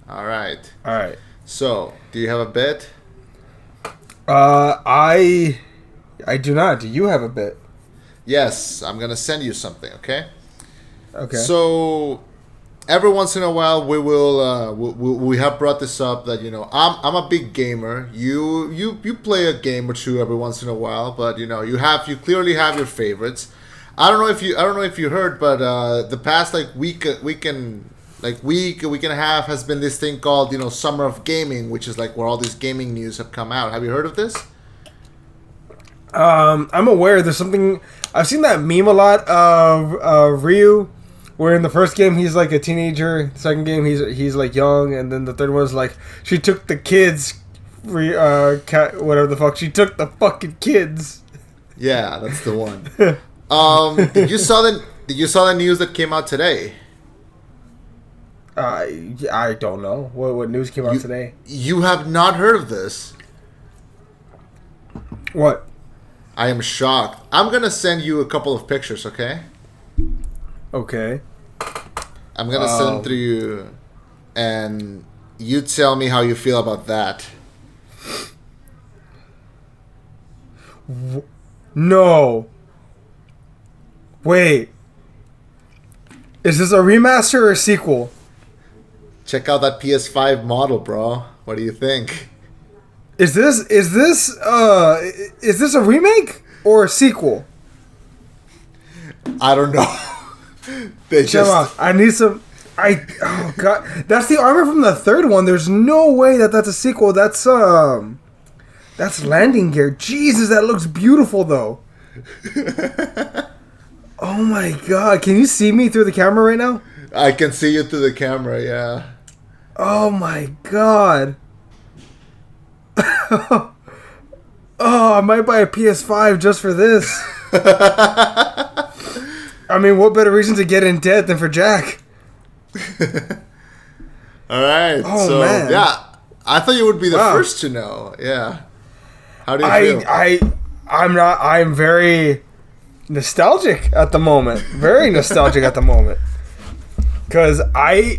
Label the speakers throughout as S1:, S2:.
S1: All right.
S2: All right.
S1: So, do you have a bet?
S2: I do not. Do you have a bit?
S1: Yes, I'm gonna send you something. Okay.
S2: Okay.
S1: So, every once in a while, we will we have brought this up that I'm a big gamer. You play a game or two every once in a while, but you clearly have your favorites. I don't know if you heard, but the past week and a half has been this thing called Summer of Gaming, which is like where all these gaming news have come out. Have you heard of this?
S2: I'm aware there's something. I've seen that meme a lot of Ryu, where in the first game he's like a teenager, the second game he's like young, and then the third one's like she took the kids, whatever the fuck, she took the fucking kids.
S1: Yeah, that's the one. Did you saw the news that came out today?
S2: I don't know what news came out today.
S1: You have not heard of this?
S2: What?
S1: I am shocked. I'm gonna send you a couple of pictures, okay?
S2: Okay.
S1: I'm gonna send through you, and you tell me how you feel about that.
S2: No. Wait. Is this a remaster or a sequel?
S1: Check out that PS5 model, bro. What do you think?
S2: Is this a remake or a sequel?
S1: I don't know.
S2: I need some. Oh god, that's the armor from the third one. There's no way that's a sequel. That's landing gear. Jesus, that looks beautiful though. Oh my god, can you see me through the camera right now?
S1: I can see you through the camera. Yeah.
S2: Oh my god. Oh, I might buy a PS5 just for this. I mean, what better reason to get in debt than for Jack?
S1: All right.
S2: Oh,
S1: so,
S2: man.
S1: Yeah, I thought you would be the first to know. Yeah. How do you feel?
S2: I'm very nostalgic at the moment. Very nostalgic at the moment. Because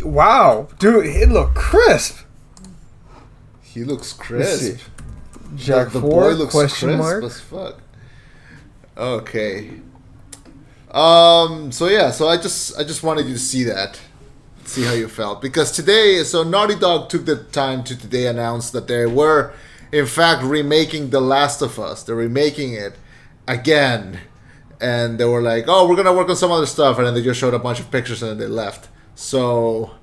S2: wow. Dude, it looked crisp.
S1: He looks crisp.
S2: Jack
S1: the
S2: 4,
S1: boy looks
S2: question
S1: crisp
S2: mark.
S1: as fuck. Okay. So I just wanted you to see that. See how you felt. Because today, so Naughty Dog took the time to today announce that they were, in fact, remaking The Last of Us. They're remaking it again. And they were like, oh, we're going to work on some other stuff. And then they just showed a bunch of pictures and then they left. So,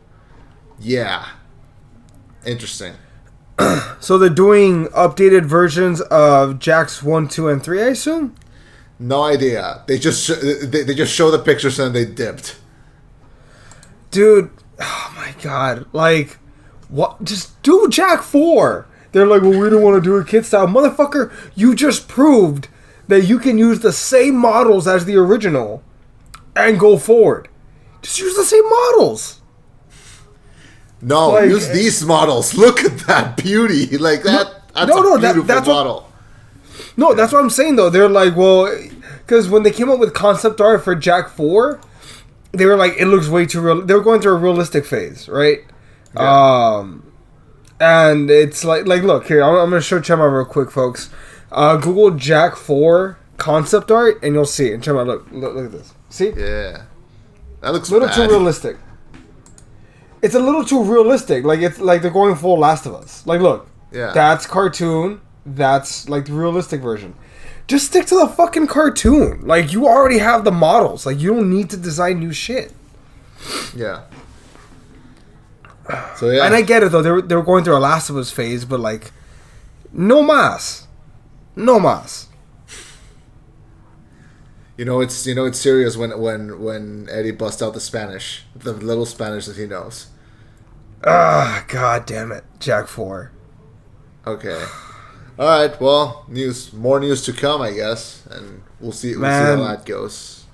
S1: yeah. Interesting.
S2: So they're doing updated versions of Jack's 1, 2, and 3, I assume?
S1: No idea. They just show the pictures and they dipped.
S2: Dude, oh my god. Like, what? Just do Jack 4. They're like, well, we don't want to do a kid style. Motherfucker, you just proved that you can use the same models as the original and go forward. Just use the same models.
S1: No, use these models. Look at that beauty. Like that. That's a beautiful model.
S2: That's what I'm saying though. They're like, well, because when they came up with concept art for Jack 4, they were like, it looks way too real. They were going through a realistic phase, right? Yeah. And it's like look here. I'm gonna show Chema real quick, folks. Google Jack 4 concept art, and you'll see. And Chema, look at this. See?
S1: Yeah, that looks
S2: a little too realistic. It's a little too realistic. Like it's like they're going full Last of Us. Like, look, that's cartoon. That's like the realistic version. Just stick to the fucking cartoon. Like, you already have the models. Like, you don't need to design new shit.
S1: Yeah. So yeah.
S2: And I get it though. They were going through a Last of Us phase, but like, no mas.
S1: It's serious when Eddie busts out the Spanish, the little Spanish that he knows.
S2: God damn it, Jack 4.
S1: Okay. All right. Well, more news to come, I guess, and we'll see how that goes.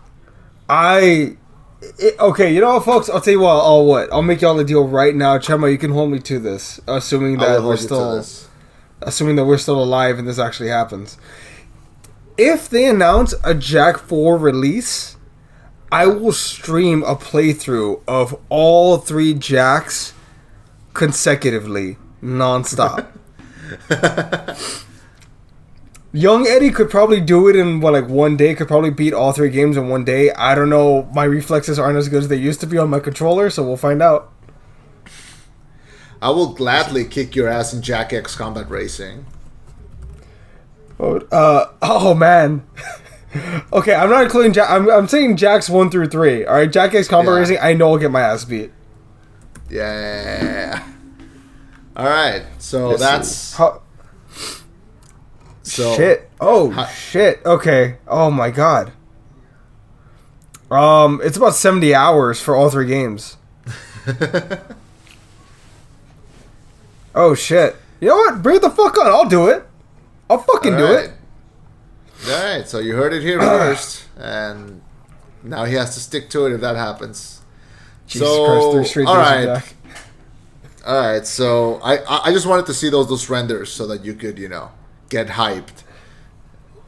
S2: Okay, you know what, folks? I'll tell you what. I'll make y'all a deal right now, Chema. You can hold me to this, assuming that we're still alive and this actually happens. If they announce a Jack 4 release, I will stream a playthrough of all 3 Jacks consecutively, nonstop. Young Eddie could probably do it in one day. Could probably beat all 3 games in one day. I don't know. My reflexes aren't as good as they used to be on my controller, so we'll find out.
S1: I will gladly kick your ass in Jack X Combat Racing.
S2: Oh man. Okay, I'm not including Jack. I'm saying Jacks 1 through 3. All right, Jack X Combat Racing. I know I'll get my ass beat.
S1: Yeah. All right. So
S2: shit. Oh shit. Okay. Oh my god. It's about 70 hours for all 3 games. Oh shit. You know what? Bring it the fuck on. I'll do it. I'll fucking do it.
S1: Alright, so you heard it here first. And now he has to stick to it if that happens.
S2: Jesus Christ, 3 straight days. Jack.
S1: Alright, so I just wanted to see those renders so that you could, get hyped.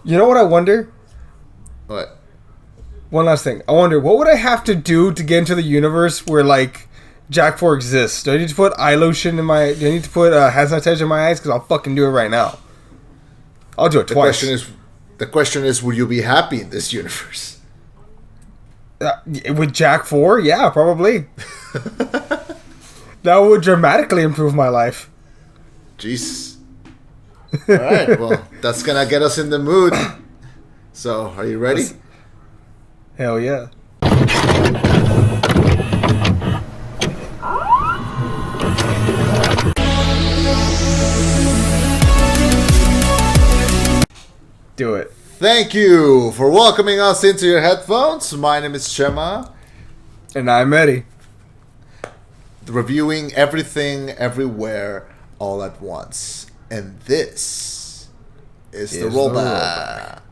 S2: You know what I wonder?
S1: What?
S2: One last thing. I wonder, what would I have to do to get into the universe where, Jack 4 exists? Do I need to put eye lotion in my... Do I need to put hand sanitizer in my eyes? Because I'll fucking do it right now. I'll do it twice.
S1: The question is, will you be happy in this universe?
S2: With Jack 4? Yeah, probably. That would dramatically improve my life.
S1: Jeez. Alright, well, that's gonna get us in the mood. So, are you ready?
S2: Hell yeah. Do it.
S1: Thank you for welcoming us into your headphones. My name is Chema.
S2: And I'm Eddie.
S1: Reviewing everything, everywhere, all at once. And this is the rollback.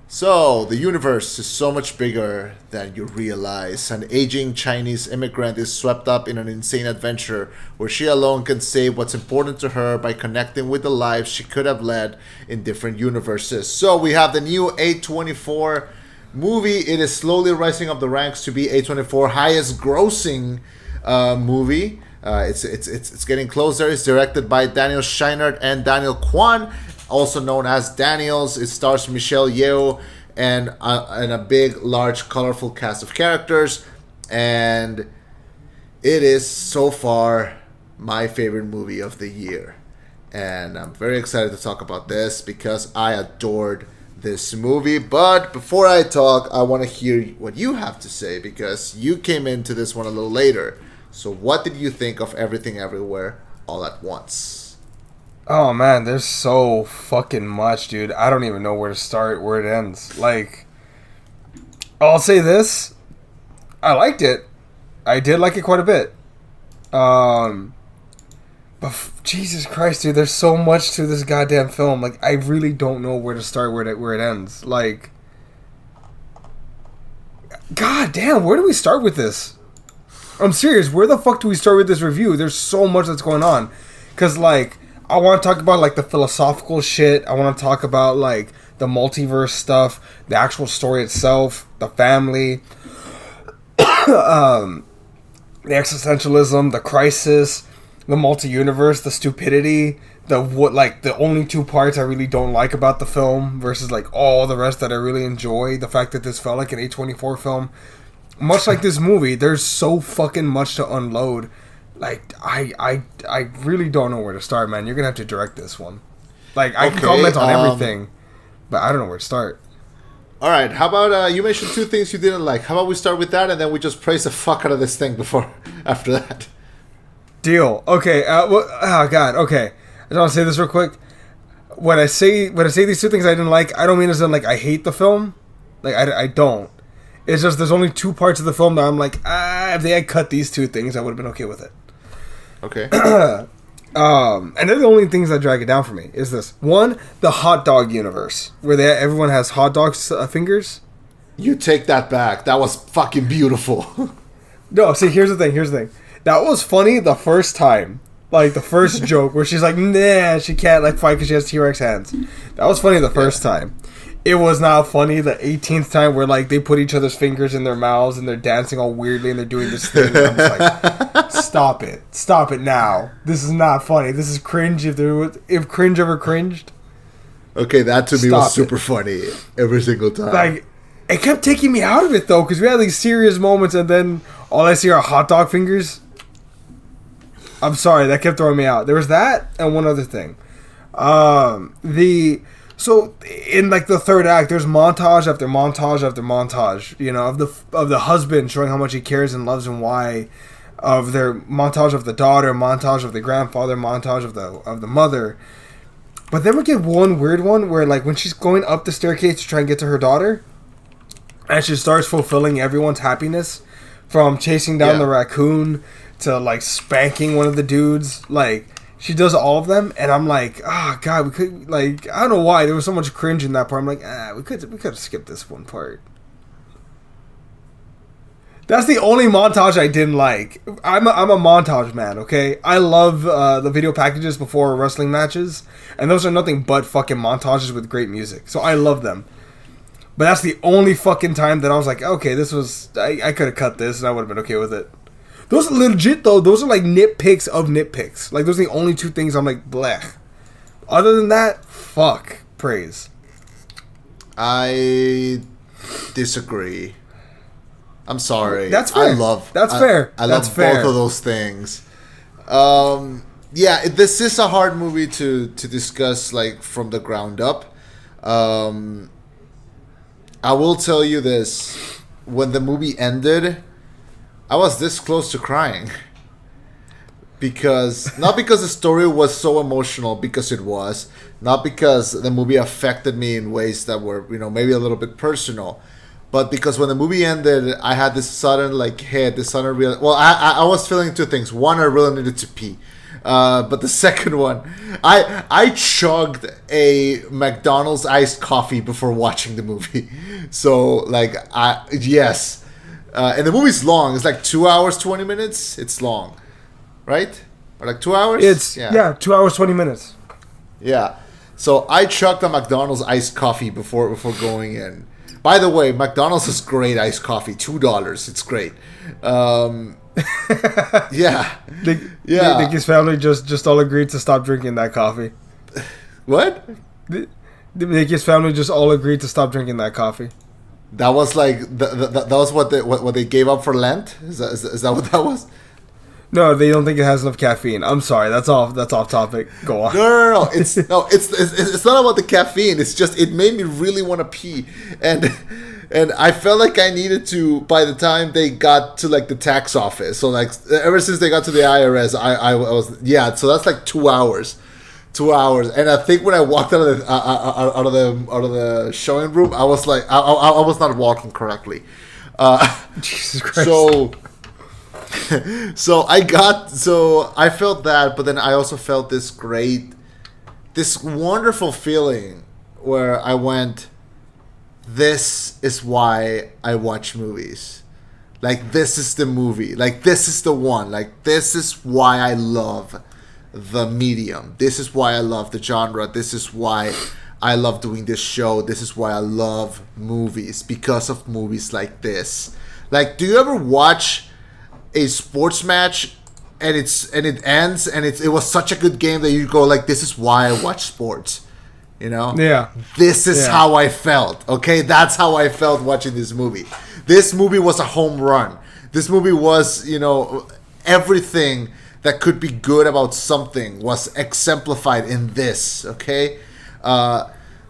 S1: So, the universe is so much bigger than you realize. An aging Chinese immigrant is swept up in an insane adventure where she alone can save what's important to her by connecting with the lives she could have led in different universes. So, we have the new A24 movie. It is slowly rising up the ranks to be A24 highest grossing movie. It's getting closer. It's directed by Daniel Scheinert and Daniel Kwan, also known as Daniels. It stars Michelle Yeoh and a big, large, colorful cast of characters. And it is so far my favorite movie of the year. And I'm very excited to talk about this because I adored this movie. But before I talk, I want to hear what you have to say because you came into this one a little later. So what did you think of Everything Everywhere All at Once?
S2: Oh man, there's so fucking much, dude. I don't even know where to start, where it ends. I'll say this. I liked it. I did like it quite a bit. But Jesus Christ, dude, there's so much to this goddamn film. I really don't know where to start, where it ends. God damn, where do we start with this? I'm serious. Where the fuck do we start with this review? There's so much that's going on. Because, I want to talk about, the philosophical shit. I want to talk about, the multiverse stuff, the actual story itself, the family, the existentialism, the crisis, the multi-universe, the stupidity, the only 2 parts I really don't like about the film versus, all the rest that I really enjoy. The fact that this felt like an A24 film. Much like this movie, there's so fucking much to unload. I really don't know where to start, man. You're gonna have to direct this one. I can comment on everything, but I don't know where to start.
S1: All right, how about you mentioned 2 things you didn't like. How about we start with that, and then we just praise the fuck out of this thing after that.
S2: Deal. Okay. Oh God. Okay. I just want to say this real quick. When I say these 2 things I didn't like, I don't mean as in I hate the film. I don't. It's just there's only 2 parts of the film that I'm if they had cut these 2 things, I would have been okay with it.
S1: Okay.
S2: And they're the only things that drag it down for me. Is this one, the hot dog universe, where everyone has hot dog fingers?
S1: You take that back. That was fucking beautiful.
S2: No, see, here's the thing. That was funny the first time. The first joke where she's nah, she can't fight because she has T-Rex hands. That was funny the first time. It was not funny the 18th time where like they put each other's fingers in their mouths and they're dancing all weirdly and they're doing this thing. And I'm just like, stop it now. This is not funny. This is cringe. If cringe ever cringed.
S1: Okay, that to me was super funny every single time.
S2: Like, it kept taking me out of it though, because we had these serious moments and then all I see are hot dog fingers. I'm sorry, that kept throwing me out. There was that and one other thing. So in like the third act, there's montage after montage after montage, you know, of the husband showing how much he cares and loves and why, of their montage of the daughter, montage of the grandfather, montage of the mother. But then we get one weird one where like when she's going up the staircase to try and get to her daughter, and she starts fulfilling everyone's happiness, from chasing down the raccoon to like spanking one of the dudes, like. She does all of them, and I'm like, oh, God, we could, like, I don't know why. There was so much cringe in that part. I'm like, we could have skipped this one part. That's the only montage I didn't like. I'm a montage man, okay? I love the video packages before wrestling matches, and those are nothing but fucking montages with great music. So I love them. But that's the only fucking time that I was like, okay, this was, I could have cut this, and I would have been okay with it. Those are legit, though. Those are, like, nitpicks of nitpicks. Like, those are the only two things I'm like, blech. Other than that, fuck. Praise.
S1: I disagree. I'm sorry.
S2: That's fair. That's fair.
S1: I love both of those things. Yeah, this is a hard movie to discuss, like, from the ground up. I will tell you this. When the movie ended, I was this close to crying. Not because the story was so emotional, because it was. Not because the movie affected me in ways that were, you know, maybe a little bit personal. But because when the movie ended, I had this sudden, like, hit, this sudden real... Well, I was feeling two things. One, I really needed to pee. But the second one, I chugged a McDonald's iced coffee before watching the movie. So, like, yes. And the movie's long. It's like 2 hours, 20 minutes. It's long. Right? Or like 2 hours?
S2: It's 2 hours, 20 minutes.
S1: Yeah. So I chugged a McDonald's iced coffee before going in. By the way, McDonald's is great iced coffee. $2. It's great. Yeah.
S2: Nick's family just all agreed to stop drinking that coffee.
S1: What?
S2: Nick's family just all agreed to stop drinking that coffee.
S1: That was like that was what they gave up for Lent. Is that what that was?
S2: No, they don't think it has enough caffeine. I'm sorry, that's off topic. Go on.
S1: No. It's not about the caffeine. It's just it made me really want to pee, and I felt like I needed to by the time they got to like the tax office. So like ever since they got to the IRS, I was So that's like 2 hours. 2 hours, and I think when I walked out of the showing room, I was like, I was not walking correctly.
S2: Jesus Christ.
S1: So I felt that, but then I also felt this wonderful feeling where I went, this is why I watch movies. Like, this is the movie. Like, this is the one. Like, this is why I love the medium. This is why I love the genre. This is why I love doing this show. This is why I love movies, because of movies like this. Like, do you ever watch a sports match and it ends and it was such a good game that you go like, this is why I watch sports, you know?
S2: Yeah.
S1: This is how I felt. Okay, that's how I felt watching this movie. This movie was a home run. This movie was, you know, everything that could be good about something was exemplified in this, okay?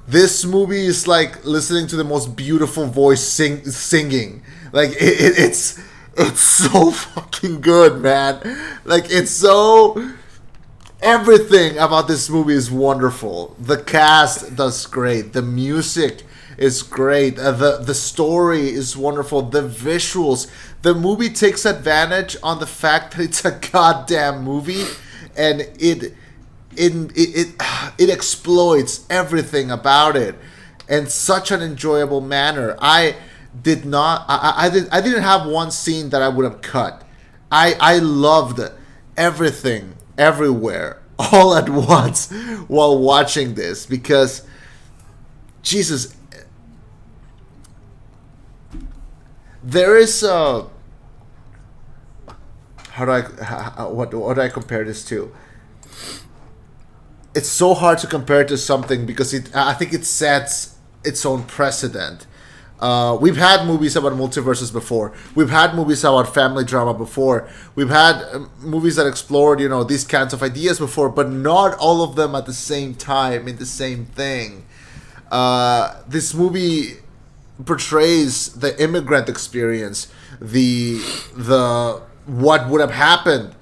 S1: This movie is like listening to the most beautiful voice singing. Like, it's so fucking good, man. Like, it's so... Everything about this movie is wonderful. The cast does great. The music is great. The story is wonderful. The visuals. The movie takes advantage on the fact that it's a goddamn movie, and it exploits everything about it in such an enjoyable manner. I didn't have one scene that I would have cut. I loved everything, everywhere, all at once while watching this, because Jesus, there is what do I compare this to? It's so hard to compare it to something because I think it sets its own precedent. We've had movies about multiverses before. We've had movies about family drama before. We've had movies that explored, these kinds of ideas before, but not all of them at the same time in the same thing. This movie portrays the immigrant experience, the what would have happened,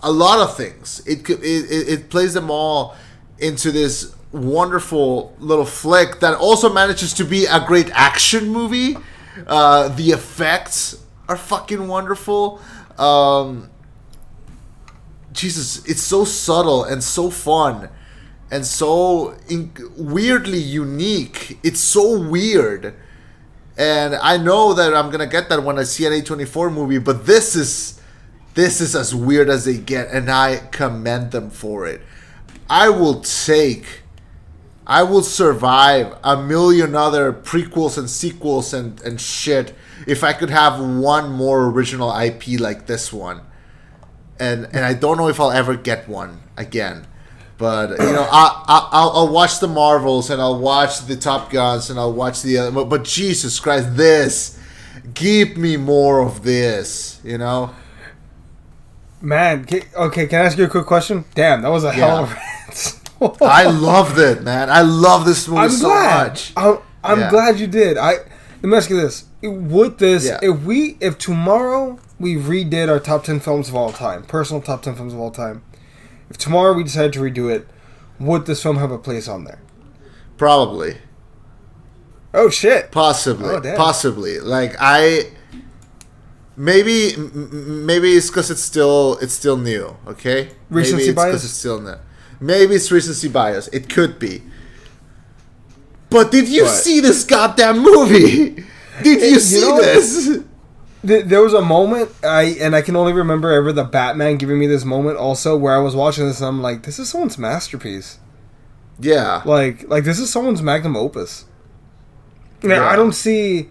S1: a lot of things. It plays them all into this wonderful little flick that also manages to be a great action movie. The effects are fucking wonderful. Jesus, it's so subtle and so fun and so weirdly unique. It's so weird. And I know that I'm going to get that when I see an A24 movie, but this is as weird as they get, and I commend them for it. I will survive a million other prequels and sequels and shit if I could have one more original IP like this one. And I don't know if I'll ever get one again. But, I'll watch the Marvels and I'll watch the Top Guns and I'll watch the other. But Jesus Christ, give me more of this,
S2: Man, can I ask you a quick question? Damn, that was a hell of a rant.
S1: I loved it, man. I love this movie much.
S2: I'm glad you did. Let me ask you this: with this, if tomorrow we redid our top 10 films of all time, personal top 10 films of all time, if tomorrow we decided to redo it, would this film have a place on there?
S1: Probably.
S2: Oh shit!
S1: Possibly.
S2: Oh, damn.
S1: Possibly. Maybe it's because it's still new. Okay.
S2: Recency bias.
S1: Because it's still new. Maybe it's recency bias. It could be. But did you see this goddamn movie? Did you see this?
S2: There was a moment, I can only remember ever the Batman giving me this moment also, where I was watching this and I'm like, this is someone's masterpiece.
S1: Yeah.
S2: Like this is someone's magnum opus. I don't see...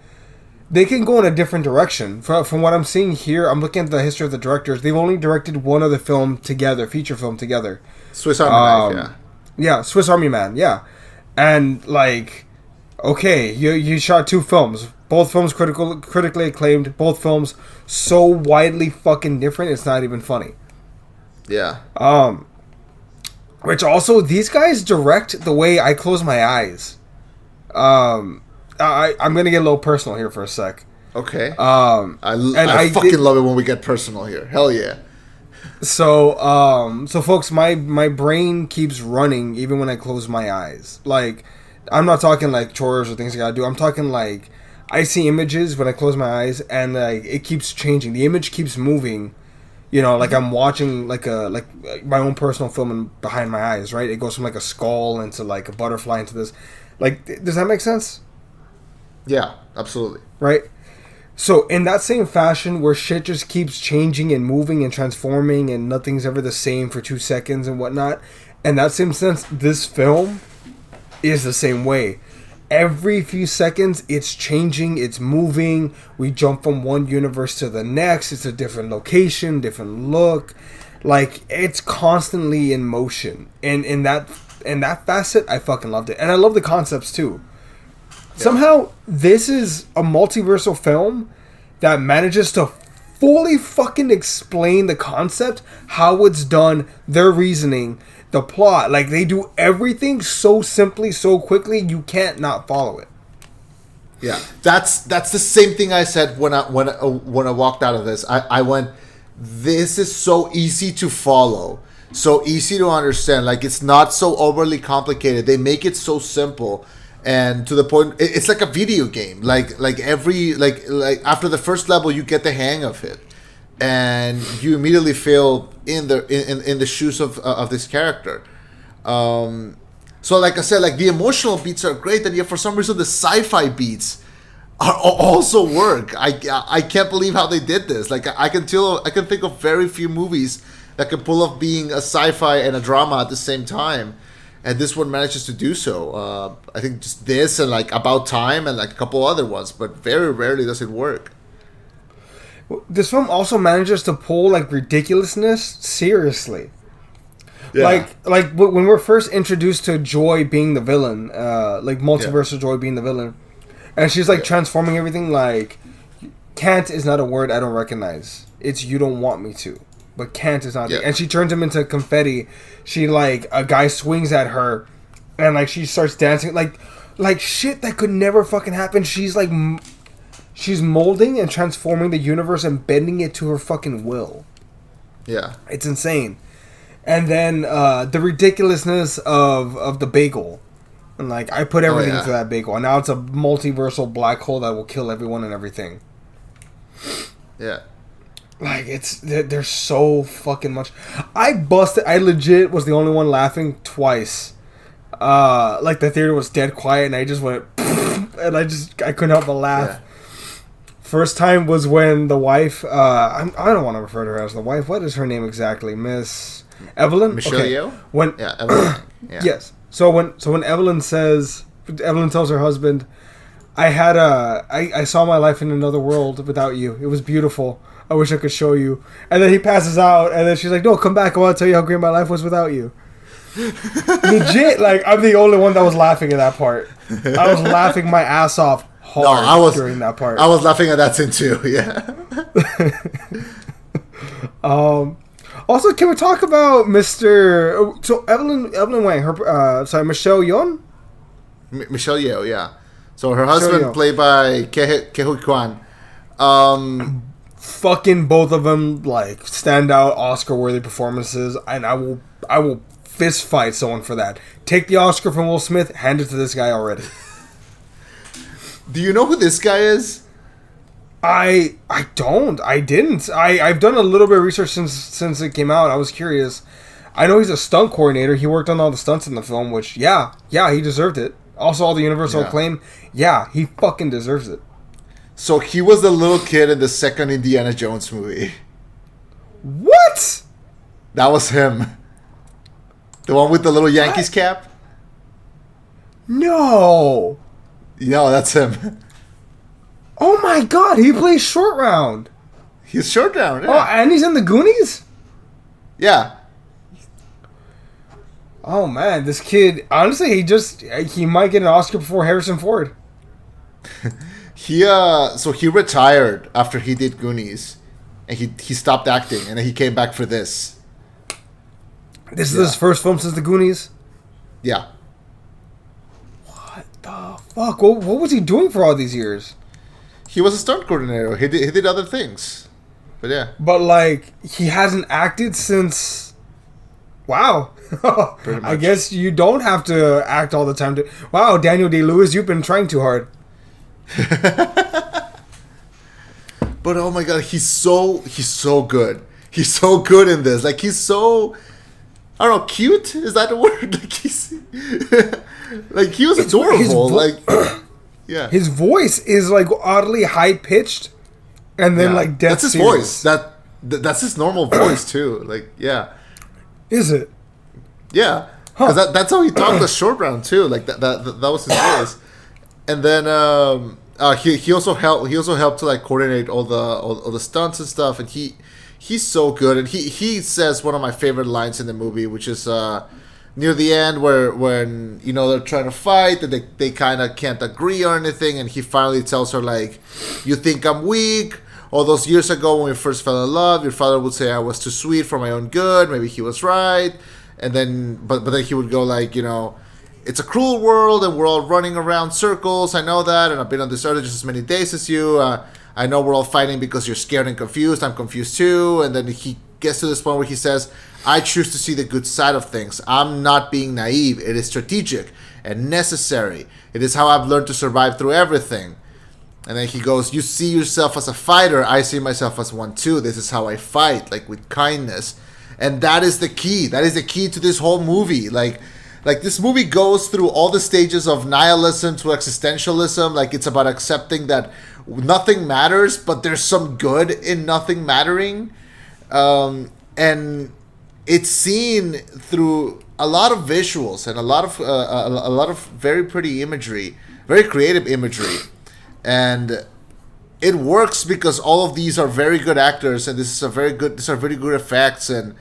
S2: They can go in a different direction. From what I'm seeing here, I'm looking at the history of the directors. They've only directed one other film together, feature film together.
S1: Swiss Army Knife,
S2: yeah, Swiss Army Man, yeah. And, okay, you shot 2 films. Both films critically acclaimed. Both films so widely fucking different, it's not even funny.
S1: Yeah.
S2: Which also, these guys direct the way I close my eyes. I'm gonna get a little personal here for a sec.
S1: Okay. I fucking love it when we get personal here. Hell yeah.
S2: So folks, my brain keeps running even when I close my eyes. I'm not talking chores or things I gotta do. I'm talking I see images when I close my eyes, and it keeps changing. The image keeps moving. I'm watching my own personal film behind my eyes. Right? It goes from a skull into a butterfly into this. Does that make sense?
S1: Yeah, absolutely.
S2: Right? So, in that same fashion where shit just keeps changing and moving and transforming and nothing's ever the same for 2 seconds and whatnot, in that same sense, this film is the same way. Every few seconds, it's changing, it's moving. We jump from one universe to the next. It's a different location, different look. It's constantly in motion. And in that facet, I fucking loved it. And I love the concepts, too. Somehow, this is a multiversal film that manages to fully fucking explain the concept, how it's done, their reasoning, the plot. They do everything so simply, so quickly, you can't not follow it.
S1: Yeah, that's the same thing I said when I walked out of this. I went, this is so easy to follow, so easy to understand. It's not so overly complicated. They make it so simple. And to the point, it's like a video game. Every after the first level, you get the hang of it, and you immediately feel in the shoes of this character. So, like I said, the emotional beats are great, and yet for some reason the sci-fi beats are also work. I can't believe how they did this. I can think of very few movies that can pull off being a sci-fi and a drama at the same time. and this one manages to do so. I think just this and like About Time and like a couple other ones, but very rarely does it work.
S2: This film also manages to pull like ridiculousness seriously.
S1: Yeah.
S2: Like when we're first introduced to Joy being the villain, like multiversal Joy being the villain, and she's like transforming everything. Like, can't is not a word I don't recognize. It's you don't want me to, but can't is not. And she turns him into confetti. She like a guy swings at her, and like she starts dancing like shit that could never fucking happen. She's like she's molding and transforming the universe and bending it to her fucking will.
S1: Yeah,
S2: it's insane. And then the ridiculousness of the bagel. And like, I put everything into that bagel. And now it's a multiversal black hole that will kill everyone and everything.
S1: Yeah.
S2: Like, they're so fucking much. I legit was the only one laughing twice. Like, the theater was dead quiet and I just went, and I couldn't help but laugh. Yeah. First time was when the wife, I don't want to refer to her as the wife. What is her name exactly? Miss Evelyn?
S1: Michelle Yeoh?
S2: Evelyn. Yeah. Yes. So when Evelyn tells her husband, I saw my life in another world without you. It was beautiful. I wish I could show you. And then he passes out, and then she's like, no, come back. I want to tell you how great my life was without you. Legit, like, I'm the only one that was laughing at that part. I was laughing my ass off hard during that part.
S1: I was laughing at that scene too, yeah.
S2: Also, can we talk about Mr. So Evelyn Wang, Michelle Yeoh?
S1: Michelle Yeoh, yeah. So her husband, played by Ke Kwan.
S2: Fucking both of them like standout Oscar-worthy performances, and I will fist fight someone for that. Take the Oscar from Will Smith, hand it to this guy already.
S1: Do you know who this guy is?
S2: I didn't. I've done a little bit of research since it came out. I was curious. I know he's a stunt coordinator. He worked on all the stunts in the film, which he deserved it. Also, all the Universal acclaim. Yeah, he fucking deserves it.
S1: So he was the little kid in the second Indiana Jones movie.
S2: What?
S1: That was him. The one with the little Yankees cap?
S2: No.
S1: No, that's him.
S2: Oh my god, he plays Short Round.
S1: He's Short Round, yeah.
S2: Oh, and he's in the Goonies?
S1: Yeah.
S2: Oh man, this kid, honestly, he might get an Oscar before Harrison Ford.
S1: So he retired after he did Goonies, and he stopped acting, and then he came back for this.
S2: This is his first film since the Goonies?
S1: Yeah.
S2: What the fuck? What was he doing for all these years?
S1: He was a stunt coordinator. He did other things, but yeah.
S2: But like, he hasn't acted since. Wow. I guess you don't have to act all the time. Wow, Daniel Day-Lewis, you've been trying too hard.
S1: But oh my god, he's so good. He's so good in this. Like, he's so, I don't know, cute? Is that the word? Like, he's like, he was adorable. Yeah.
S2: His voice is like oddly high pitched, and then like death.
S1: That's his
S2: serious.
S1: voice. That's his normal voice too. Like, yeah.
S2: Is it?
S1: Yeah, because that's how he talked the Short Round too. Like that was his voice. And then he also helped to like coordinate all the stunts and stuff. And he's so good. And he says one of my favorite lines in the movie, which is near the end when they're trying to fight and they kind of can't agree or anything, and he finally tells her like, "You think I'm weak? All those years ago when we first fell in love, your father would say I was too sweet for my own good. Maybe he was right." And then, but then he would go like, "It's a cruel world and we're all running around circles. I know that, and I've been on this earth just as many days as you. I know we're all fighting because you're scared and confused. I'm confused too." And then he gets to this point where he says, "I choose to see the good side of things. I'm not being naive. It is strategic and necessary. It is how I've learned to survive through everything." And then he goes, "You see yourself as a fighter. I see myself as one too. This is how I fight, like with kindness." And that is the key. That is the key to this whole movie. Like this movie goes through all the stages of nihilism to existentialism. Like, it's about accepting that nothing matters, but there's some good in nothing mattering. And it's seen through a lot of visuals and a lot of very pretty imagery, very creative imagery, and it works because all of these are very good actors, and these are very good effects, and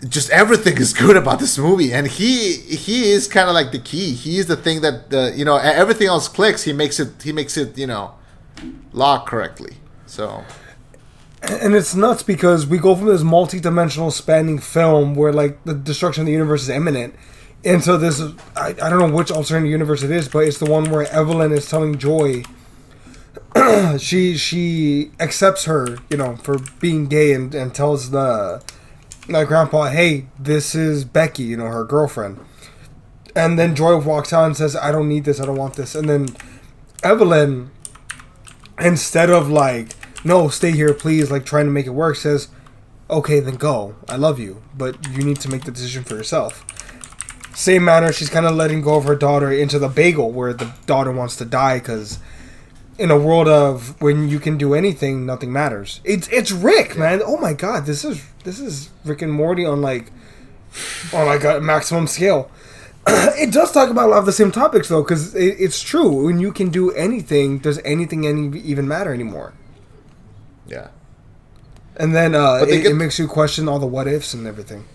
S1: just everything is good about this movie. And he is kind of like the key. He is the thing that everything else clicks. He makes it lock correctly. So.
S2: And it's nuts because we go from this multi-dimensional spanning film where like the destruction of the universe is imminent into this, I don't know which alternate universe it is, but it's the one where Evelyn is telling Joy she accepts her, for being gay and tells the grandpa, hey, this is Becky, her girlfriend. And then Joy walks out and says, I don't need this, I don't want this. And then Evelyn, instead of like, no, stay here, please, like trying to make it work, says, okay, then go. I love you, but you need to make the decision for yourself. Same manner, she's kind of letting go of her daughter into the bagel where the daughter wants to die because in a world of when you can do anything, nothing matters. It's Rick, man. Oh my god, this is Rick and Morty on like, oh my god, maximum scale. It does talk about a lot of the same topics though, because it's true. When you can do anything, does anything even matter anymore?
S1: Yeah.
S2: And then it makes you question all the what ifs and everything.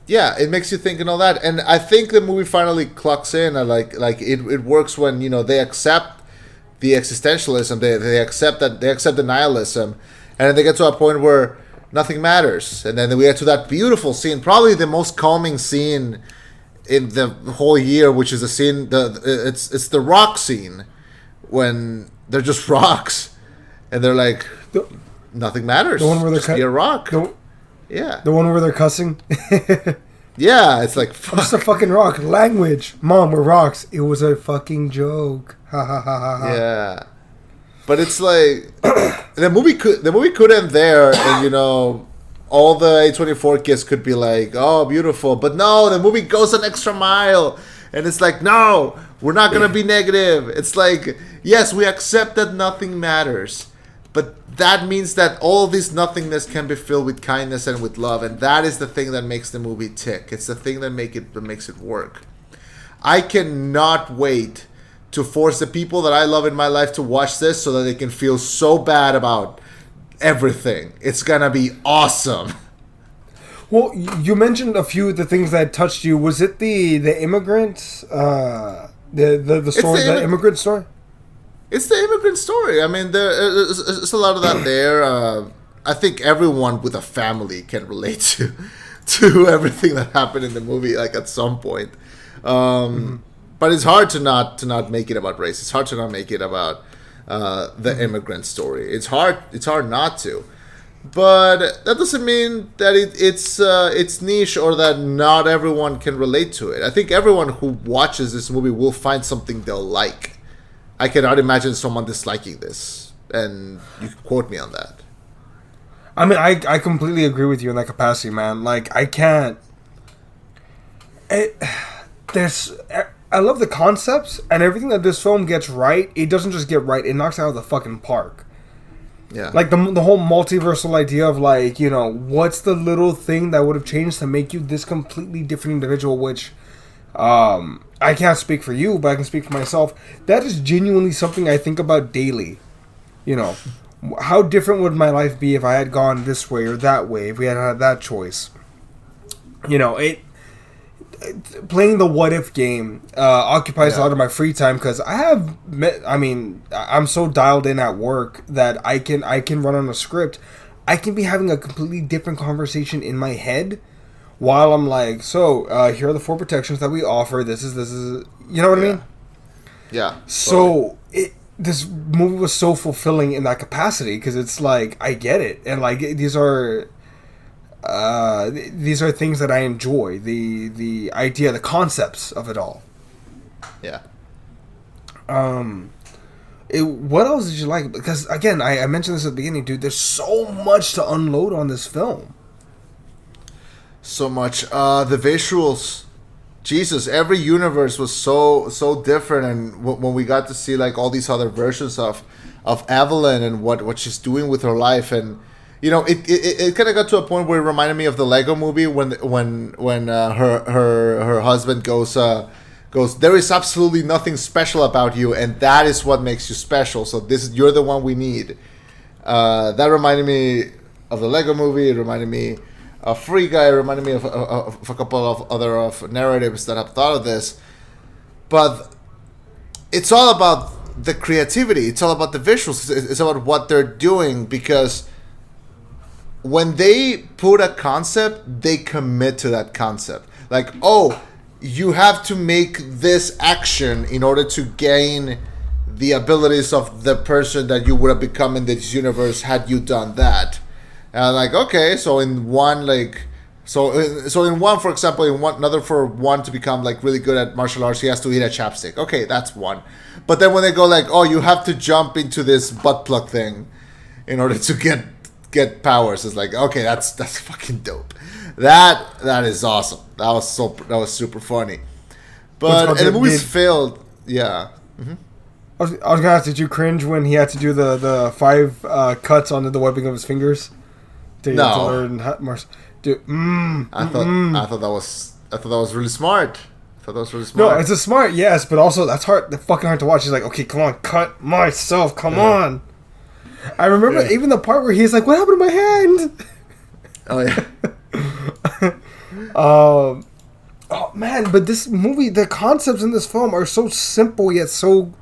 S1: Yeah, it makes you think and all that. And I think the movie finally clocks in. Like it works when they accept the existentialism. They accept the nihilism, and then they get to a point where nothing matters. And then we get to that beautiful scene, probably the most calming scene in the whole year, which is the scene. It's the rock scene when they're just rocks, and they're like. Nothing matters. The one where they're be a rock.
S2: The one where they're cussing.
S1: Yeah, it's like
S2: I'm just a fucking rock. Language, Mom, we're rocks. It was a fucking joke. Ha ha ha ha ha.
S1: Yeah, but it's like the movie could end there, and all the A24 kids could be like, oh, beautiful, but no, the movie goes an extra mile, and it's like, no, we're not gonna be negative. It's like, yes, we accept that nothing matters. But that means that all this nothingness can be filled with kindness and with love, and that is the thing that makes the movie tick. It's the thing that makes it work. I cannot wait to force the people that I love in my life to watch this so that they can feel so bad about everything. It's gonna be awesome.
S2: Well, you mentioned a few of the things that touched you. Was it the immigrant, the story, the immigrant story?
S1: It's the immigrant story. I mean, there's a lot of that there. I think everyone with a family can relate to everything that happened in the movie, like at some point. But it's hard to not make it about race. It's hard to not make it about the immigrant story. It's hard not to. But that doesn't mean that it's niche or that not everyone can relate to it. I think everyone who watches this movie will find something they'll like. I cannot imagine someone disliking this, and you can quote me on that.
S2: I mean, I completely agree with you in that capacity, man. Like, I can't... I love the concepts, and everything that this film gets right, it doesn't just get right, it knocks it out of the fucking park.
S1: Yeah.
S2: Like, the whole multiversal idea of, like, what's the little thing that would have changed to make you this completely different individual, which... I can't speak for you, but I can speak for myself. That is genuinely something I think about daily. How different would my life be if I had gone this way or that way, if we had had that choice? Playing the what if game occupies a lot of my free time because I'm so dialed in at work that I can run on a script. I can be having a completely different conversation in my head while I'm like, here are the 4 protections that we offer. This is, you know what I mean?
S1: Yeah.
S2: So this movie was so fulfilling in that capacity because it's like I get it, and like these are things that I enjoy. The idea, the concepts of it all.
S1: Yeah.
S2: What else did you like? Because again, I mentioned this at the beginning, dude. There's so much to unload on this film.
S1: So much. The visuals, Jesus, every universe was so different, and when we got to see like all these other versions of Evelyn and what she's doing with her life, and it kind of got to a point where it reminded me of the Lego movie when her husband goes, there is absolutely nothing special about you, and that is what makes you special. So you're the one we need. That reminded me of the Lego movie. It reminded me of Free Guy. It reminded me of a couple of other narratives that have thought of this. But it's all about the creativity. It's all about the visuals. It's about what they're doing, because when they put a concept, they commit to that concept. Like, oh, you have to make this action in order to gain the abilities of the person that you would have become in this universe had you done that. And like, okay, so in one, for example, in order for one to become like really good at martial arts, he has to eat a chapstick. Okay, that's one. But then when they go like, oh, you have to jump into this butt plug thing in order to get powers, it's like, okay, that's fucking dope. That is awesome. That was super funny. But and the movie's failed. Yeah. Mm-hmm.
S2: I was gonna ask, did you cringe when he had to do the 5 cuts onto the webbing of his fingers?
S1: No.
S2: To learn dude,
S1: I thought that was really smart.
S2: No, it's a smart, yes, but also that's hard. That's fucking hard to watch. He's like, okay, come on, cut myself, come on. I remember even the part where he's like, what happened to my hand?
S1: Oh yeah.
S2: Oh man, but this movie, the concepts in this film are so simple yet so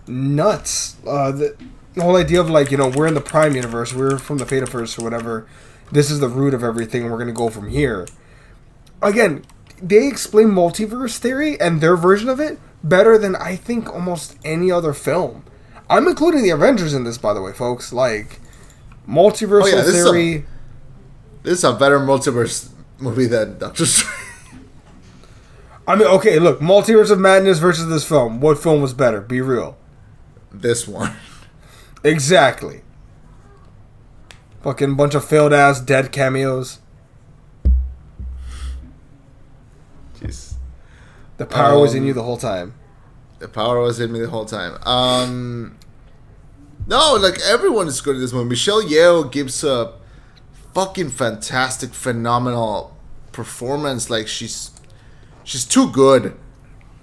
S2: nuts. The whole idea of like, we're in the Prime universe, we're from the Fataverse or whatever. This is the root of everything, and we're gonna go from here. Again, they explain multiverse theory and their version of it better than I think almost any other film. I'm including the Avengers in this, by the way, folks. Like, multiversal theory.
S1: This is a better multiverse movie than Doctor Strange.
S2: I mean, okay, look, Multiverse of Madness versus this film. What film was better? Be real.
S1: This one.
S2: Exactly. Fucking bunch of failed ass dead cameos.
S1: Jeez.
S2: The power was in you the whole time.
S1: The power was in me the whole time. No, like, everyone is good in this movie. Michelle Yeoh gives a fucking fantastic, phenomenal performance. Like, she's too good.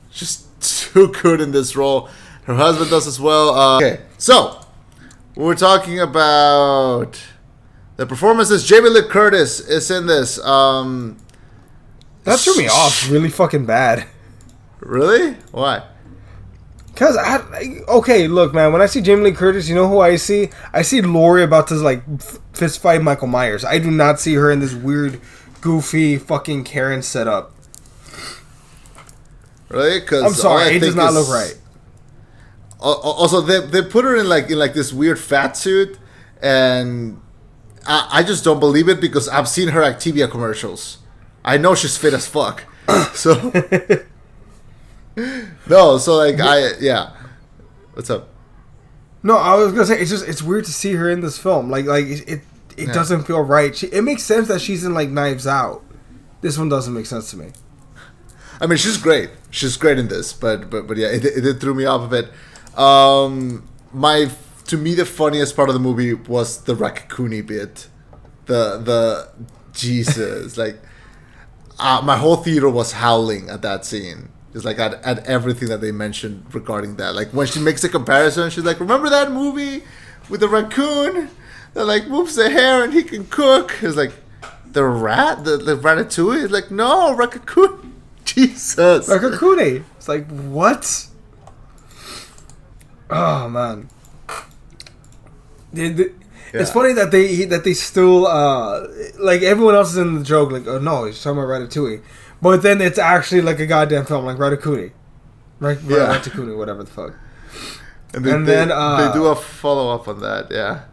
S1: She's too good in this role. Her husband does as well. Okay, so we're talking about the performances. Jamie Lee Curtis is in this.
S2: That threw me off really fucking bad.
S1: Really? Why?
S2: Because okay, look, man. When I see Jamie Lee Curtis, you know who I see? I see Laurie about to like fist fight Michael Myers. I do not see her in this weird, goofy fucking Karen setup.
S1: Really? Because
S2: I'm sorry, it does not look right.
S1: Also, they put her in like this weird fat suit, and I just don't believe it because I've seen her Activia commercials. I know she's fit as fuck. So no, so like yeah. What's up?
S2: No, I was gonna say it's weird to see her in this film. Like it doesn't feel right. It makes sense that she's in like Knives Out. This one doesn't make sense to me.
S1: I mean, she's great. She's great in this, but yeah, it threw me off a bit. To me, the funniest part of the movie was the Raccoony bit. The Jesus, like my whole theater was howling at that scene. Just like at everything that they mentioned regarding that. Like when she makes a comparison, she's like, "Remember that movie with the raccoon that like moves the hair and he can cook?" It's like the rat, the ratatouille. It's like, no, raccoon. Jesus,
S2: Raccoony. It's like, what? Oh man. It's funny that they still like everyone else is in the joke like, oh no, he's talking about Ratatouille, but then it's actually like a goddamn film like Ratatouille, right? Yeah. Ratatouille, whatever the fuck.
S1: And then they do a follow up on that, yeah.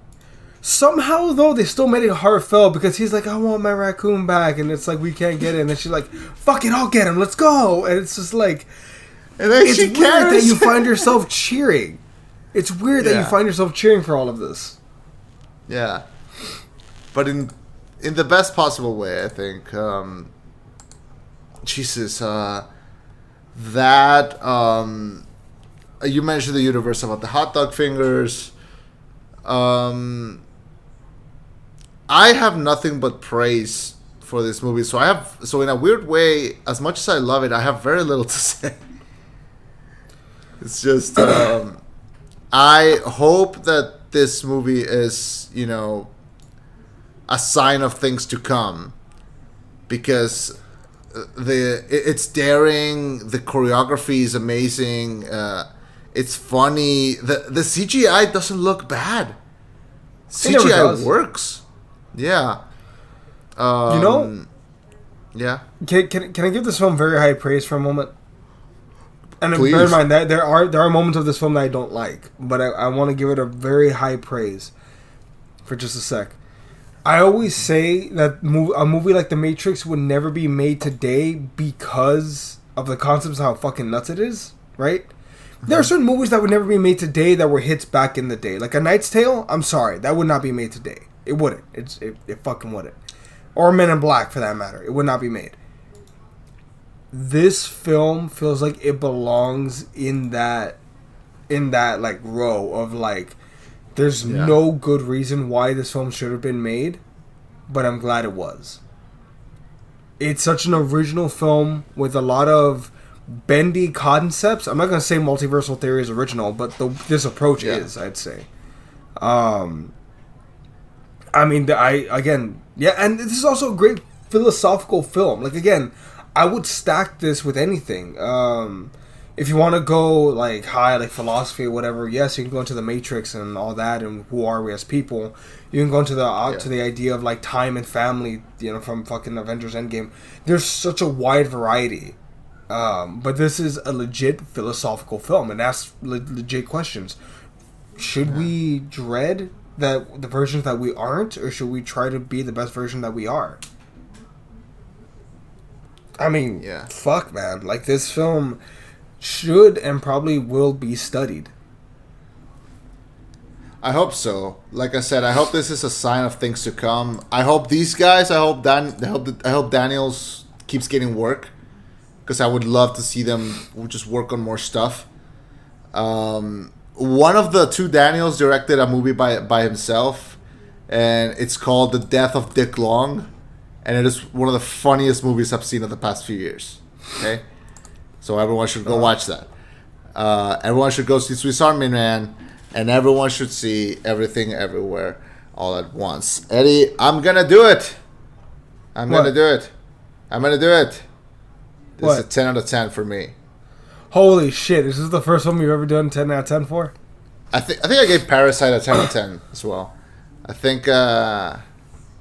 S2: Somehow though they still made it heartfelt because he's like, I want my raccoon back, and it's like we can't get it, and then she's like, fuck it, I'll get him, let's go, and it's just like,
S1: and then
S2: it's weird that you find yourself cheering. It's weird that you find yourself cheering for all of this.
S1: Yeah, but in the best possible way, I think. Jesus, that you mentioned the universe about the hot dog fingers. I have nothing but praise for this movie. So in a weird way, as much as I love it, I have very little to say. It's just I hope that this movie is, a sign of things to come, because it's daring, the choreography is amazing, it's funny, the CGI doesn't look bad. CGI works. Yeah. Yeah.
S2: Can I give this film very high praise for a moment? And
S1: Please.
S2: bear in mind that there are moments of this film that I don't like, but I want to give it a very high praise for just a sec. I always say that a movie like The Matrix would never be made today because of the concepts of how fucking nuts it is, right? Mm-hmm. There are certain movies that would never be made today that were hits back in the day. Like A Knight's Tale, I'm sorry, that would not be made today. It wouldn't. It fucking wouldn't. Or Men in Black, for that matter. It would not be made. This film feels like it belongs in that like row of like, there's no good reason why this film should have been made, but I'm glad it was. It's such an original film with a lot of bendy concepts. I'm not gonna say multiversal theory is original, but this approach is, I'd say. And this is also a great philosophical film. Like, again, I would stack this with anything. If you want to go like high, like philosophy or whatever, yes, you can go into The Matrix and all that, and who are we as people. You can go into to the idea of like time and family, from fucking Avengers Endgame. There's such a wide variety. But this is a legit philosophical film and asks legit questions. Should we dread the versions that we aren't, or should we try to be the best version that we are? I mean, fuck, man. Like, this film should and probably will be studied.
S1: I hope so. Like I said, I hope this is a sign of things to come. I hope these guys, I hope Daniels keeps getting work, because I would love to see them just work on more stuff. One of the two Daniels directed a movie by himself, and it's called The Death of Dick Long, and it is one of the funniest movies I've seen in the past few years. Okay, so everyone should go watch that. Everyone should go see Swiss Army Man, and everyone should see Everything Everywhere All at Once. Eddie, I'm gonna do it. I'm gonna do it. This is a 10 out of 10 for me.
S2: Holy shit! Is this the first one you've ever done 10 out of 10 for?
S1: I think I gave Parasite a 10 out of 10 as well. I think I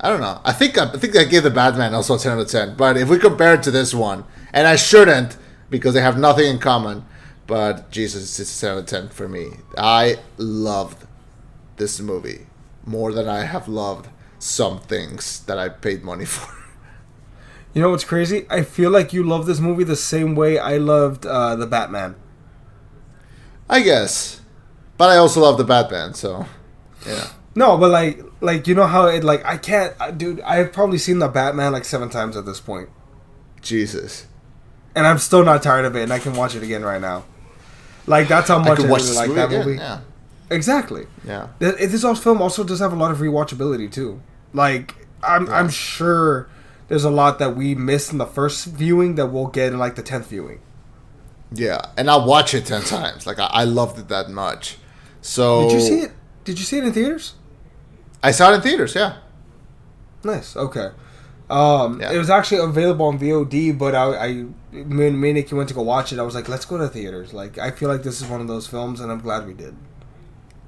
S1: don't know. I think I gave The Batman also a 10 out of 10. But if we compare it to this one, and I shouldn't because they have nothing in common, but Jesus, it's a 10 out of 10 for me. I loved this movie more than I have loved some things that I paid money for.
S2: You know what's crazy? I feel like you love this movie the same way I loved The Batman.
S1: I guess. But I also love The Batman, so, yeah.
S2: No, but like you know how it, like, I can't... Dude, I've probably seen The Batman like 7 times at this point.
S1: Jesus.
S2: And I'm still not tired of it, and I can watch it again right now. Like, that's how much I really like that movie.
S1: Yeah.
S2: Exactly.
S1: Yeah.
S2: This film also does have a lot of rewatchability, too. Like, I'm sure... There's a lot that we missed in the first viewing that we'll get in like the 10th viewing.
S1: Yeah, and I'll watch it 10 times. Like, I loved it that much. So
S2: Did you see it? Did you see it in theaters?
S1: I saw it in theaters, yeah.
S2: Nice, okay. It was actually available on VOD, but me and Nicky went to go watch it. I was like, let's go to theaters. Like, I feel like this is one of those films, and I'm glad we did.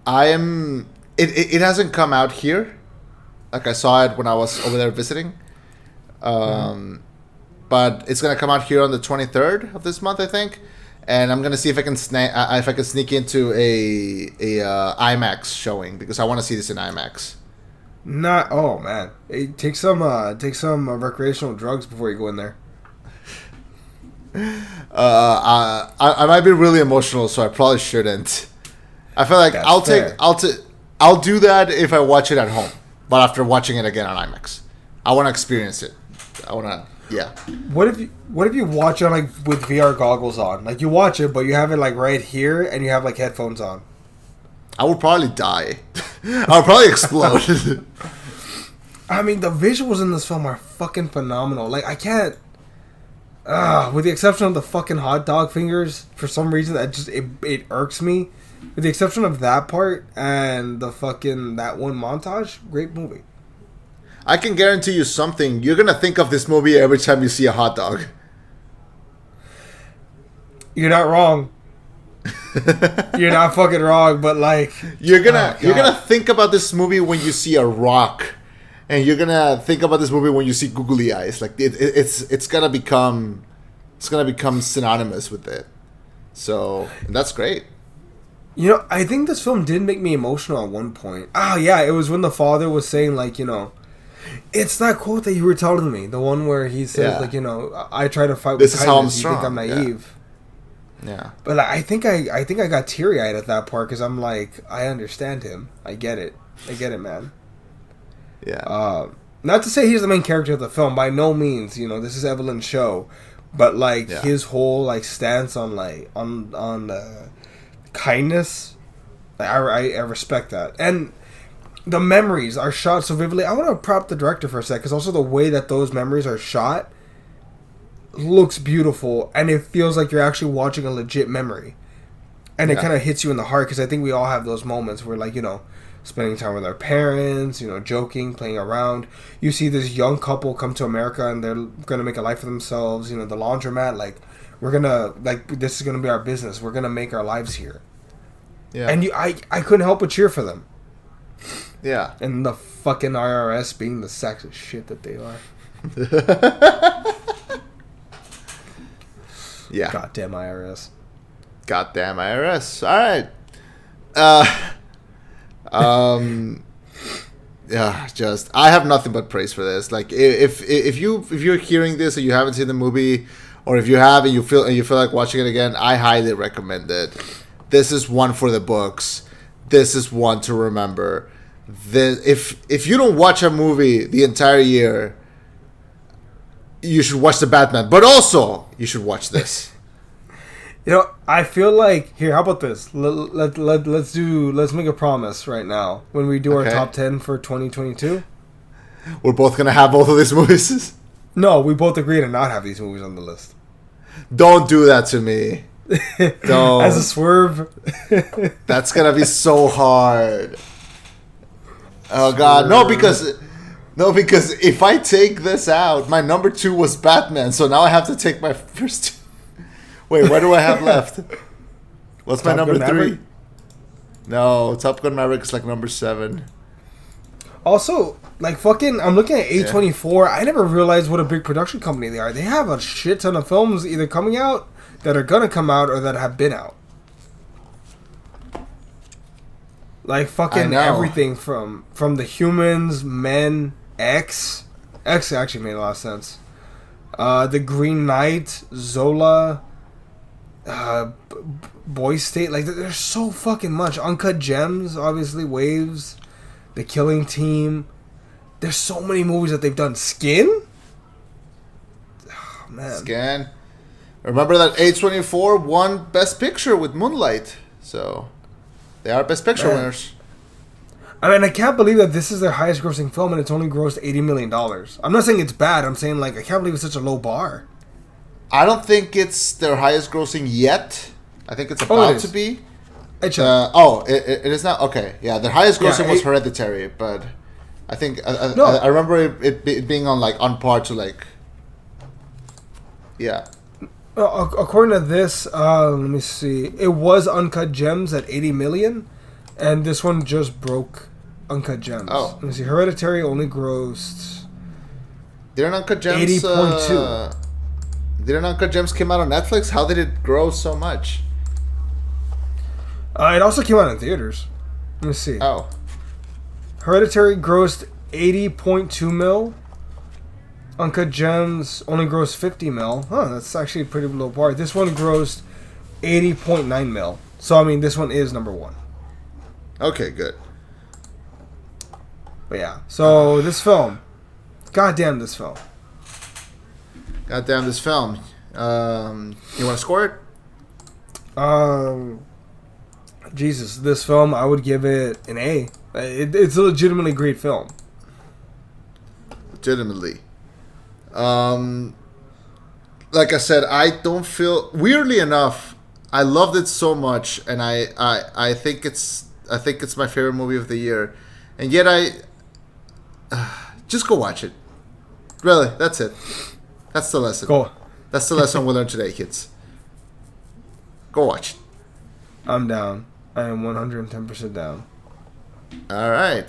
S1: It hasn't come out here. Like, I saw it when I was over there visiting. But it's gonna come out here on the 23rd of this month, I think, and I'm gonna see if I can sneak into a IMAX showing, because I want to see this in IMAX.
S2: Oh man, hey, take some recreational drugs before you go in there.
S1: I might be really emotional, so I probably shouldn't. I feel like I'll do that if I watch it at home, but after watching it again on IMAX, I want to experience it. What if you watch it like with VR goggles on? Like, you watch it, but you have it like right here, and you have like headphones on. I would probably die. I would probably explode.
S2: I mean, the visuals in this film are fucking phenomenal. Like, I can't... with the exception of the fucking hot dog fingers, for some reason, it irks me. With the exception of that part and the fucking... that one montage, great movie.
S1: I can guarantee you something. You're gonna think of this movie every time you see a hot dog.
S2: You're not wrong. You're not fucking wrong, but like...
S1: You're gonna think about this movie when you see a rock. And you're gonna think about this movie when you see googly eyes. Like it's gonna become synonymous with it. So that's great.
S2: You know, I think this film did make me emotional at one point. Oh yeah, it was when the father was saying like, you know, it's that quote that you were telling me, the one where he says like, you know, I try to fight with kindness. This is how I'm strong. You think I'm naive.
S1: Yeah.
S2: But like, I think I got teary eyed at that part because I'm like, I understand him. I get it, man.
S1: Yeah.
S2: Not to say he's the main character of the film. By no means. You know, this is Evelyn's show, but like his whole like stance on like on kindness, I respect that. And the memories are shot so vividly. I want to prop the director for a sec, because also the way that those memories are shot looks beautiful, and it feels like you're actually watching a legit memory, and it kind of hits you in the heart, because I think we all have those moments where, like, you know, spending time with our parents, you know, joking, playing around. You see this young couple come to America and they're going to make a life for themselves. You know, the laundromat, like, we're going to, like, this is going to be our business. We're going to make our lives here. Yeah. And I couldn't help but cheer for them.
S1: Yeah.
S2: And the fucking IRS being the sexist shit that they are.
S1: Yeah.
S2: Goddamn IRS.
S1: Goddamn IRS. All right. Yeah, just I have nothing but praise for this. Like, if you're hearing this and you haven't seen the movie, or if you have and you feel like watching it again, I highly recommend it. This is one for the books. This is one to remember. If you don't watch a movie the entire year, you should watch the Batman, but also you should watch this.
S2: You know, I feel like, here, how about this? Let's make a promise right now. When we do our top 10 for 2022,
S1: we're both gonna have both of these movies.
S2: No, we both agree to not have these movies on the list.
S1: Don't do that to me. Don't.
S2: As a swerve.
S1: That's gonna be so hard. Oh God, no, because if I take this out, my number 2 was Batman, so now I have to take my first 2. Wait, what do I have left? What's my number 3? No, Top Gun Maverick is like number 7.
S2: Also, like, fucking, I'm looking at A24. I never realized what a big production company they are. They have a shit ton of films either coming out, that are gonna come out, or that have been out. Like, fucking everything from The Humans, Men, X. X actually made a lot of sense. The Green Knight, Zola, Boy State. Like, there's so fucking much. Uncut Gems, obviously, Waves, The Killing Team. There's so many movies that they've done. Skin? Oh, man.
S1: Skin. Remember that A24 won Best Picture with Moonlight. So, they are Best Picture winners.
S2: I mean, I can't believe that this is their highest grossing film and it's only grossed $80 million. I'm not saying it's bad. I'm saying, like, I can't believe it's such a low bar.
S1: I don't think it's their highest grossing yet. I think it's about to be. It is not? Okay. Yeah, their highest grossing was Hereditary, but I think... I remember it being on par to, like... Yeah.
S2: According to this, let me see. It was Uncut Gems at 80 million, and this one just broke Uncut Gems.
S1: Oh.
S2: Let me see. Hereditary only grossed...
S1: Didn't Uncut Gems...
S2: 80.2.
S1: Didn't Uncut Gems came out on Netflix? How did it grow so much?
S2: It also came out in theaters. Let me see.
S1: Oh.
S2: Hereditary grossed 80.2 mil. Uncut Gems only grossed 50 mil. Huh, that's actually a pretty low bar. This one grossed 80.9 mil. So, I mean, this one is number 1.
S1: Okay, good.
S2: But yeah, so this film. Goddamn this film.
S1: Goddamn this film. You want to score it?
S2: Jesus, this film, I would give it an A. It's a legitimately great film.
S1: legitimately. Like I said, I don't feel, weirdly enough, I loved it so much, and I think it's my favorite movie of the year, and yet just go watch it. Really, that's it. That's the lesson.
S2: Go.
S1: That's the lesson we learned today, kids. Go watch it.
S2: I'm down. I am 110% down.
S1: All right.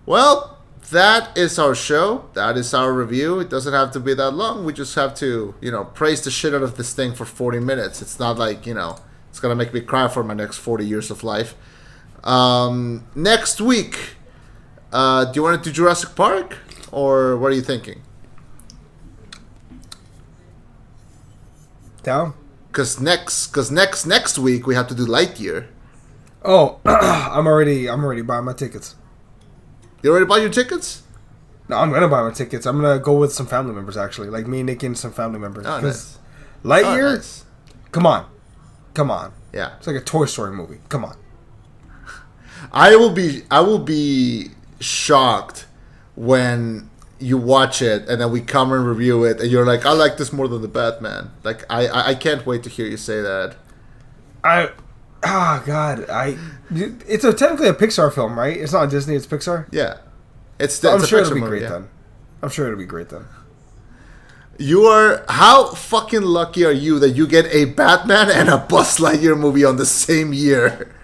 S1: Well, that is our show. That is our review. It doesn't have to be that long. We just have to, praise the shit out of this thing for 40 minutes. It's not like, it's going to make me cry for my next 40 years of life. Next week, do you want to do Jurassic Park? Or what are you thinking?
S2: Down.
S1: Because next week we have to do Lightyear.
S2: Oh, I'm already buying my tickets.
S1: You already bought your tickets?
S2: No, I'm gonna buy my tickets. I'm gonna go with some family members actually, like me, Nick, and some family members.
S1: Oh, nice.
S2: Lightyear,
S1: nice.
S2: Come on.
S1: Yeah,
S2: it's like a Toy Story movie. Come on.
S1: I will be shocked when you watch it and then we come and review it and you're like, I like this more than the Batman. Like I can't wait to hear you say that.
S2: It's technically a Pixar film, right? It's not Disney, it's Pixar.
S1: Yeah,
S2: I'm sure it'll be great then. I'm sure it'll be great then.
S1: How fucking lucky are you that you get a Batman and a Buzz Lightyear movie on the same year?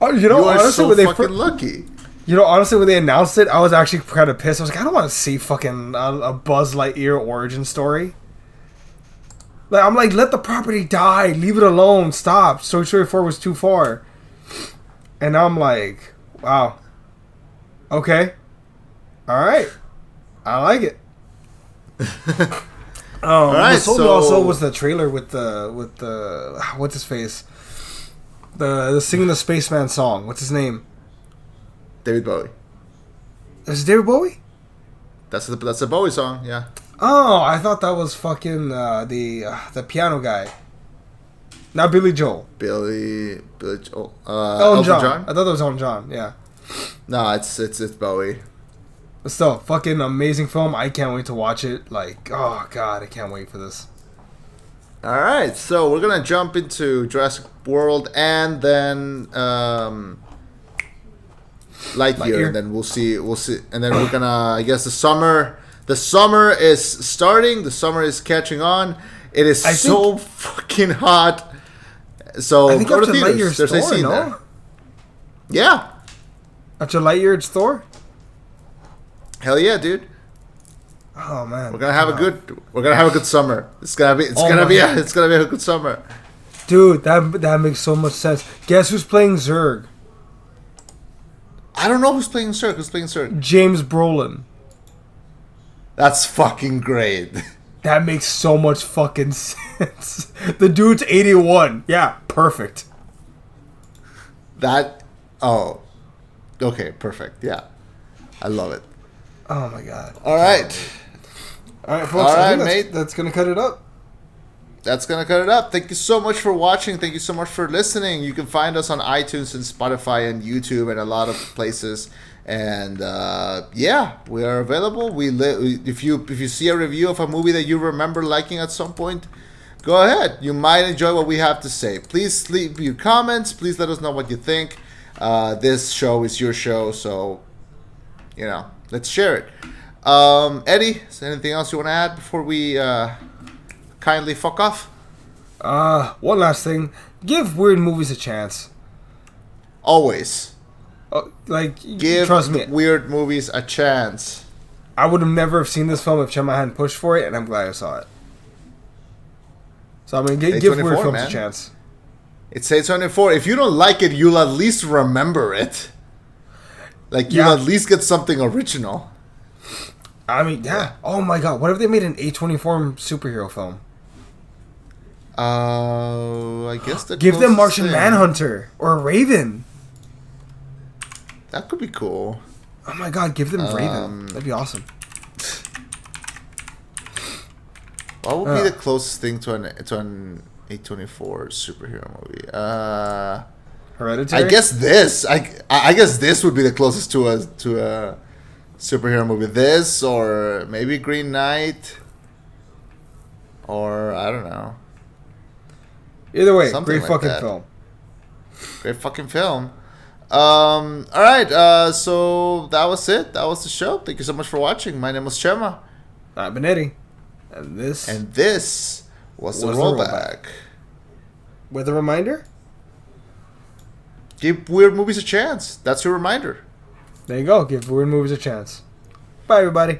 S2: Oh,
S1: you are honestly, so fucking lucky.
S2: Honestly, when they announced it, I was actually kind of pissed. I was like, I don't want to see fucking a Buzz Lightyear origin story. Like, I'm like, let the property die. Leave it alone. Stop. Toy Story 4 was too far. And now I'm like, wow. Okay. All right. I like it.
S1: All right.
S2: So also was the trailer with the what's his face, the singing the Spaceman song. What's his name?
S1: David Bowie.
S2: Is it David Bowie?
S1: That's a Bowie song. Yeah.
S2: Oh, I thought that was fucking the piano guy. Not Billy Joel.
S1: Billy Joel.
S2: Elton John. I thought that was Elton John. Yeah.
S1: No, it's Bowie.
S2: But still, fucking amazing film. I can't wait to watch it. Like, oh god, I can't wait for this.
S1: All right, so we're gonna jump into Jurassic World and then Lightyear, and then we'll see, and then we're gonna. I guess the summer is starting. The summer is catching on. It is so fucking hot. So
S2: I think
S1: go to
S2: after
S1: theaters.
S2: Lightyear's
S1: There's
S2: Thor,
S1: AC
S2: no?
S1: there. Yeah.
S2: After Lightyear, it's Thor.
S1: Hell yeah, dude.
S2: Oh man,
S1: we're gonna have a good summer. It's gonna be a good summer.
S2: Dude, that makes so much sense. Guess who's playing Zurg?
S1: I don't know who's playing Zurg.
S2: James Brolin.
S1: That's fucking great.
S2: That makes so much fucking sense. The dude's 81. Yeah, perfect.
S1: Okay, perfect. Yeah. I love it.
S2: Oh my god.
S1: All right,
S2: folks.
S1: All right, mate.
S2: That's gonna cut it up.
S1: That's gonna cut it up. Thank you so much for watching. Thank you so much for listening. You can find us on iTunes and Spotify and YouTube and a lot of places. And we are available. If you see a review of a movie that you remember liking at some point, go ahead. You might enjoy what we have to say. Please leave your comments. Please let us know what you think. This show is your show, so let's share it. Eddie, is there anything else you want to add before we kindly fuck off?
S2: One last thing. Give weird movies a chance.
S1: Always.
S2: Give trust me,
S1: weird movies a chance.
S2: I would have never seen this film if Chema hadn't pushed for it, and I'm glad I saw it. So I'm gonna give weird films a chance.
S1: It's A24. If you don't like it, you'll at least remember it. You'll at least get something original.
S2: I mean, yeah. Oh my god, what if they made an A24 superhero film?
S1: I guess
S2: give them Martian Manhunter or Raven.
S1: That could be cool.
S2: Oh my god, give them Raven. That'd be awesome.
S1: What would be the closest thing to an A24 superhero movie?
S2: Hereditary.
S1: I guess this. I guess this would be the closest to a superhero movie. This or maybe Green Knight, or I don't know.
S2: Either way,
S1: Something
S2: great
S1: like
S2: fucking
S1: that.
S2: film.
S1: Great fucking film. All right. So that was it. That was the show. Thank you so much for watching. My name was Chema,
S2: I've been Eddie, and
S1: this was the rollback.
S2: With a reminder.
S1: Give weird movies a chance. That's your reminder.
S2: There you go. Give weird movies a chance. Bye, everybody.